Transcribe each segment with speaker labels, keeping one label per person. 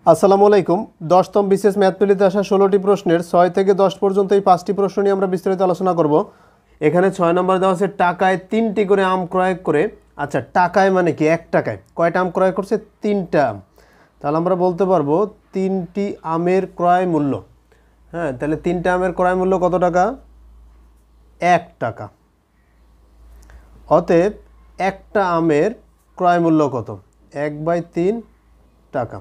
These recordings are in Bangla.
Speaker 1: আসসালামু আলাইকুম। 10তম বিশেষ ম্যাথমেটিতে আসা 16টি প্রশ্নের 6 থেকে 10 পর্যন্ত এই 5টি প্রশ্ন নিয়ে আমরা বিস্তারিত আলোচনা করব। এখানে 6 নম্বর দেওয়া আছে টাকায় 3টি করে আম ক্রয় করে। আচ্ছা, টাকায় মানে কি? 1 টাকায় কয়টা আম ক্রয় করছে? 3টা আম। তাহলে আমরা বলতে পারবো 3টি আমের ক্রয় মূল্য। হ্যাঁ, তাহলে 3টা আমের ক্রয় মূল্য কত টাকা? 1 টাকা। অতএব একটা আমের ক্রয় মূল্য কত? 1/3 টাকা।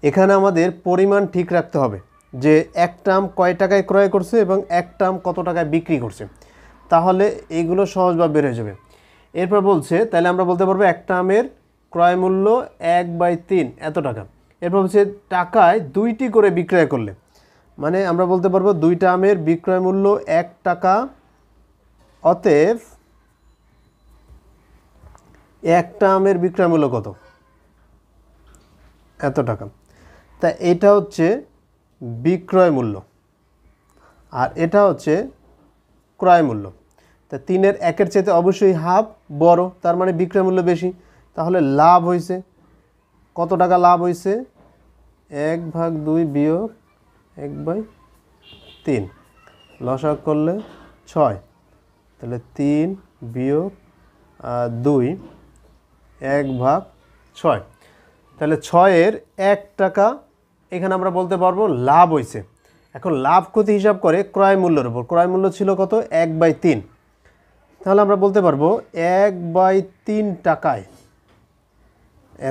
Speaker 1: এখানে আমাদের পরিমাণ ঠিক রাখতে হবে যে একটা আম কয় টাকায় ক্রয় করছে এবং একটা আম কত টাকায় বিক্রি করছে, তাহলে এইগুলো সহজভাবে বের হয়ে যাবে। এরপর বলছে, তাহলে আমরা বলতে পারবো একটা আমের ক্রয় মূল্য 1/3 এত টাকা। এরপর বলছে টাকায় 2টি করে বিক্রয় করলে, মানে আমরা বলতে পারবো 2টা আমের বিক্রয় মূল্য 1 টাকা। অতএব একটা আমের বিক্রয় মূল্য কত? এত টাকা। তা এটা হচ্ছে বিক্রয় মূল্য আর এটা হচ্ছে ক্রয় মূল্য। তা 3-এর 1-এর চাইতে অবশ্যই হাফ বড়, তার মানে বিক্রয় মূল্য বেশি। তাহলে লাভ হয়েছে কত টাকা? লাভ হয়েছে 1/2 বিয়োগ 1/3। লসাগু করলে 6, তাহলে 3 বিয়োগ 2 1/6। তাহলে 6-এর 1 টাকা এখানে আমরা বলতে পারবো লাভ হয়েছে। এখন লাভ ক্ষতি হিসাব করে ক্রয় মূল্যের উপর। ক্রয় মূল্য ছিল কত? 1/3। তাহলে আমরা বলতে পারবো 1/3 টাকায়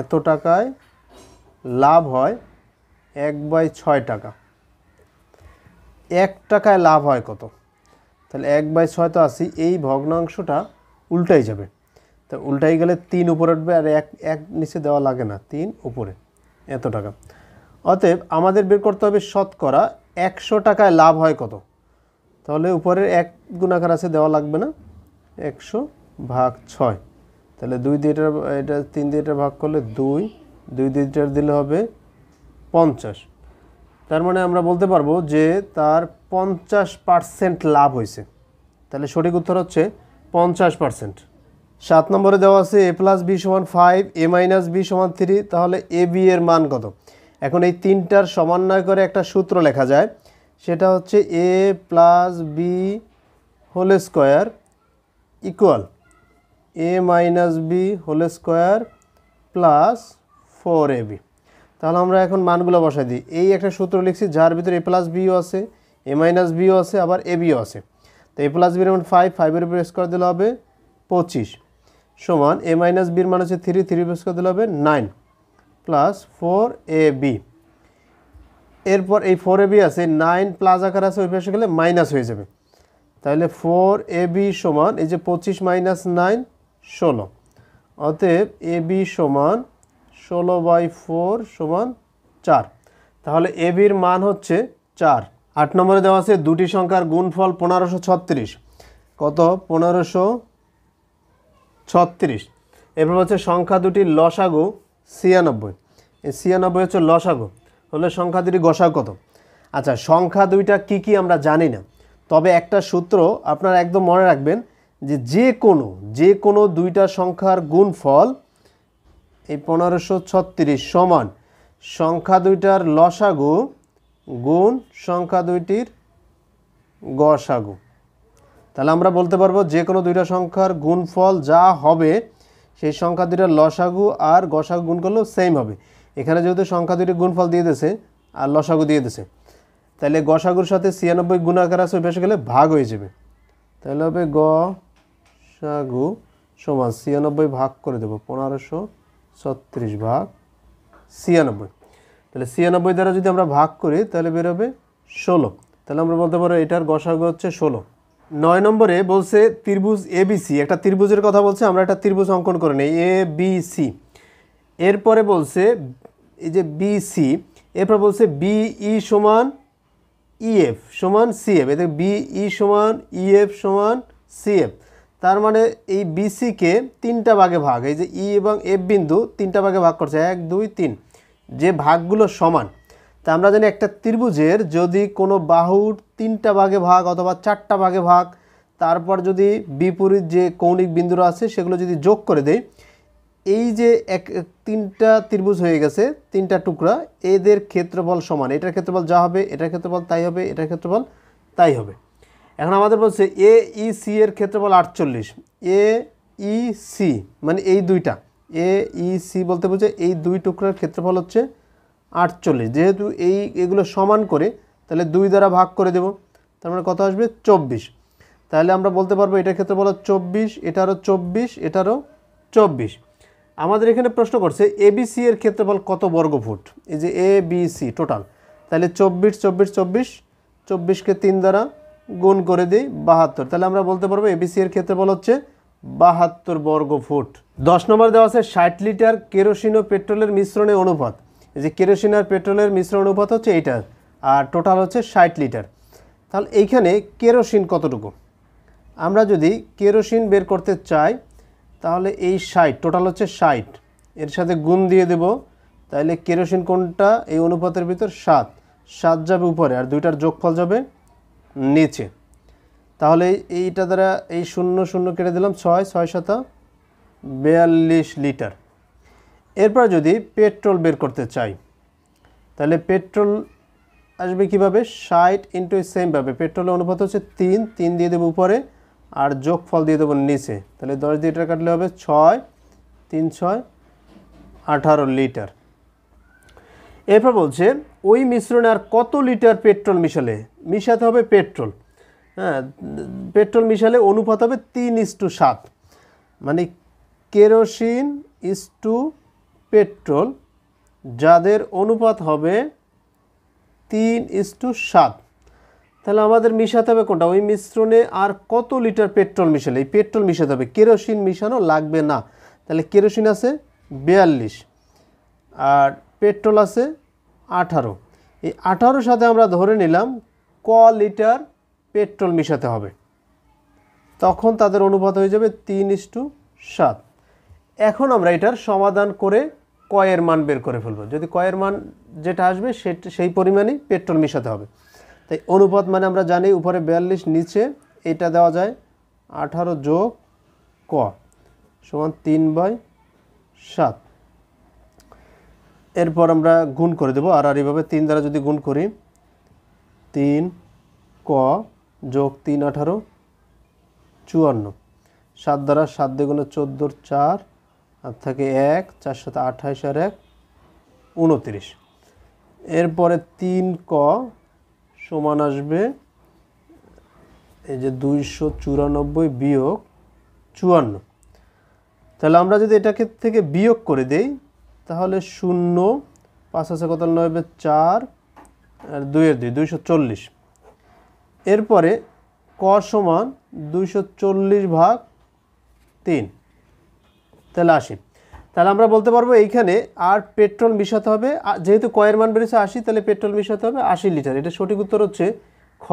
Speaker 1: এত টাকায় লাভ হয় 1/6 টাকা। 1 টাকায় লাভ হয় কত? তাহলে 1/6 তো আসি, এই ভগ্নাংশটা উল্টাই যাবে। তো উল্টাই গেলে 3 উপরে উঠবে আর 1 নিচে দেওয়া লাগে না, 3 উপরে, এত টাকা। অতএব আমাদের বের করতে হবে শতকরা 100 টাকায় লাভ হয় কত। তাহলে উপরের 1 গুণাকার আছে, দেওয়া লাগবে না, 100/6। তাহলে 2 দিয়ে এটা 3 দিয়ে এটা ভাগ করলে 2 দিয়ে এটা দিলে হবে 50। তার মানে আমরা বলতে পারবো যে তার 50% লাভ হয়েছে। তাহলে সঠিক উত্তর হচ্ছে 50%। 7 নম্বরে দেওয়া আছে a+b = 5, a-b = 3। তাহলে ab এর মান কত? এখন এই তিনটার সমন্বয় করে একটা সূত্র লেখা যায়, সেটা হচ্ছে a+b² equal a-b² plus 4ab। তাহলে আমরা এখন মানগুলো বসাই দিই। এই একটা সূত্র লিখছি যার ভিতরে a+bও আছে, a-bও আছে, আবার abও আছে। তো a+b এর মান 5, 5-এর উপর স্কোয়ার দিলে হবে 25 সমান a-bর মান হচ্ছে 3, 3 উপর স্কোয়ার দিলে হবে 9 প্লাস 4ab। এরপর এই 4ab আছে, 9 প্লাস আকার আছে, ওই পাশে গেলে মাইনাস হয়ে যাবে। তাহলে 4ab সমান এই যে 25 - 9 16। অতএব ab সমান 16/4 সমান 4। তাহলে ab-র মান হচ্ছে 4। 8 নম্বরে দেওয়া আছে দুটি সংখ্যার গুণফল 1536। কত? 1536। এরপর হচ্ছে সংখ্যা দুটির লসাগু 96। এই 96 হচ্ছে লসাগু, হলে সংখ্যা দুটি গসাগু কত? আচ্ছা, সংখ্যা দুইটা কি কি আমরা জানি না, তবে একটা সূত্র আপনারা একদম মনে রাখবেন যে যে কোনো দুইটা সংখ্যার গুণফল এই 1536 সমান সংখ্যা দুইটার লসাগু গুণ সংখ্যা দুইটির গসাগু। তাহলে আমরা বলতে পারবো যে কোনো দুইটা সংখ্যার গুণফল যা হবে সেই সংখ্যা দুইটার লসাগু আর গসাগু গুণ করলেও সেম হবে। এখানে যেহেতু সংখ্যা দুইটির গুণফল দিয়ে দিয়েছে আর লসাগু দিয়ে দিয়েছে, তাহলে গসাগুর সাথে 96 গুণাকার আছে, ওই পাশে গেলে ভাগ হয়ে যাবে। তাহলে হবে গসাগু সমান 96 ভাগ করে দেবো 1536/96। তাহলে 96 দ্বারা যদি আমরা ভাগ করি তাহলে বেরোবে 16। তাহলে আমরা বলতে পারবো এটার গসাগু হচ্ছে 16। 9 নম্বরে বলছে ত্রিভুজ ABC, একটা ত্রিভুজের কথা বলছে, আমরা একটা ত্রিভুজ অঙ্কন করে নিই ABC। এরপরে বলছে এই যে BC, এরপর বলছে BE সমান EF সমান CF। এতে BE সমান EF সমান CF। তার মানে এই BC-কে 3টা ভাগে ভাগ, এই যে E এবং F বিন্দু 3টা ভাগে ভাগ করছে, 1 2 3, যে ভাগগুলো সমান। তা আমরা জানি একটা ত্রিভুজের যদি কোনো বাহুর 3টা ভাগে ভাগ অথবা 4টা ভাগে ভাগ, তারপর যদি বিপরীত যে কৌণিক বিন্দুরা আছে সেগুলো যদি যোগ করে দেই, এই যে তিনটা ত্রিভুজ হয়ে গেছে, তিনটা টুকরা, এদের ক্ষেত্রফল সমান। এটার ক্ষেত্রফল যা হবে এটার ক্ষেত্রফল তাই হবে, এটার ক্ষেত্রফল তাই হবে। এখন আমাদের বলছে এ ই সি এর ক্ষেত্রফল 48। এ ই সি মানে এই দুইটা, এ ই সি বলতে বুঝে এই দুই টুকরার ক্ষেত্রফল হচ্ছে 48। যেহেতু এগুলো সমান করে তাহলে 2 দ্বারা ভাগ করে দেব, তার মানে কত আসবে 24। তাহলে আমরা বলতে পারবো এটার ক্ষেত্রফল 24, এটারও 24, এটারও 24। আমাদের এখানে প্রশ্ন করছে এবিসি এর ক্ষেত্রফল কত বর্গফুট, এই যে এ বি সি টোটাল। তাহলে 24 24 24, 24কে 3 দ্বারা গুণ করে দিই 72। তাহলে আমরা বলতে পারবো এবিসি এর ক্ষেত্রফল হচ্ছে 72 বর্গফুট। 10 নম্বর দেওয়া আছে 60 লিটার কেরোসিন ও পেট্রোলের মিশ্রণের অনুপাত। এই যে কেরোসিন আর পেট্রোলের মিশ্রণ অনুপাত হচ্ছে এইটা, আর টোটাল হচ্ছে 60 লিটার। তাহলে এইখানে কেরোসিন কতটুকু, আমরা যদি কেরোসিন বের করতে চাই তাহলে এই 60 টোটাল হচ্ছে 60, এর সাথে গুণ দিয়ে দেব। তাহলে কেরোসিন কোনটা, এই অনুপাতের ভিতর 7, 7 যাবে উপরে আর দুইটার যোগফল যাবে নিচে। তাহলে এইটা দ্বারা এই 0 0 কেটে দিলাম, 6 6 7 42 লিটার। এরপর যদি পেট্রোল বের করতে চাই তাহলে পেট্রোল আসবে কীভাবে, 60 ইন্টু সেমভাবে পেট্রোলের অনুপাত হচ্ছে 3, 3 দিয়ে দেবো উপরে আর যোগফল দিয়ে দেবো নিচে। তাহলে 10 দিয়ে এটা কাটলে হবে 6 3 6 18 লিটার। এরপর বলছে ওই মিশ্রণে আর কত লিটার পেট্রোল মিশাতে হবে পেট্রোল। হ্যাঁ, পেট্রোল মিশালে অনুপাত হবে 3:7, মানে কেরোসিন ইস টু পেট্রোল, যাদের অনুপাত হবে 3:7। তাহলে আমাদের মিশাতে হবে কোনটা, ওই মিশ্রণে আর কত লিটার পেট্রোল মিশালে, এই পেট্রোল মিশাতে হবে, কেরোসিন মিশানো লাগবে না। তাহলে কেরোসিন আছে 42 আর পেট্রোল আছে 18। এই 18 সাথে আমরা ধরে নিলাম ক লিটার পেট্রোল মিশাতে হবে, তখন তাদের অনুপাত হয়ে যাবে 3:7। এখন আমরা এটার সমাধান করে কয়ের মান বের করে ফেলবো। যদি কয়ের মান যেটা আসবে সেই পরিমাণেই পেট্রোল মিশাতে হবে। তাই অনুপাত মানে আমরা জানি উপরে 42, নিচে এটা দেওয়া যায় 18 যোগ ক সমান 3/7। এরপর আমরা গুণ করে দেবো আর এইভাবে 3 দ্বারা যদি গুণ করি, 3 ক যোগ 3 18 54, 7 দ্বারা 7 দ্বিগুণে 14 4 আর থাকে 1, 4 7 28 আর 1 29। এরপরে 3 ক সমান আসবে এই যে 294 বিয়োগ 54। তাহলে আমরা যদি এটাকে থেকে বিয়োগ করে দেই তাহলে 0, 5 আছে কত, 9 4 আর 2 এর 2 240। এরপরে ক সমান 240/3, তাহলে 80। তাহলে আমরা বলতে পারবো এইখানে আর পেট্রোল মিশাতে হবে, যেহেতু কয়ের মান বেড়েছে 80, তাহলে পেট্রোল মিশাতে হবে 80 লিটার। এটা সঠিক উত্তর হচ্ছে খ।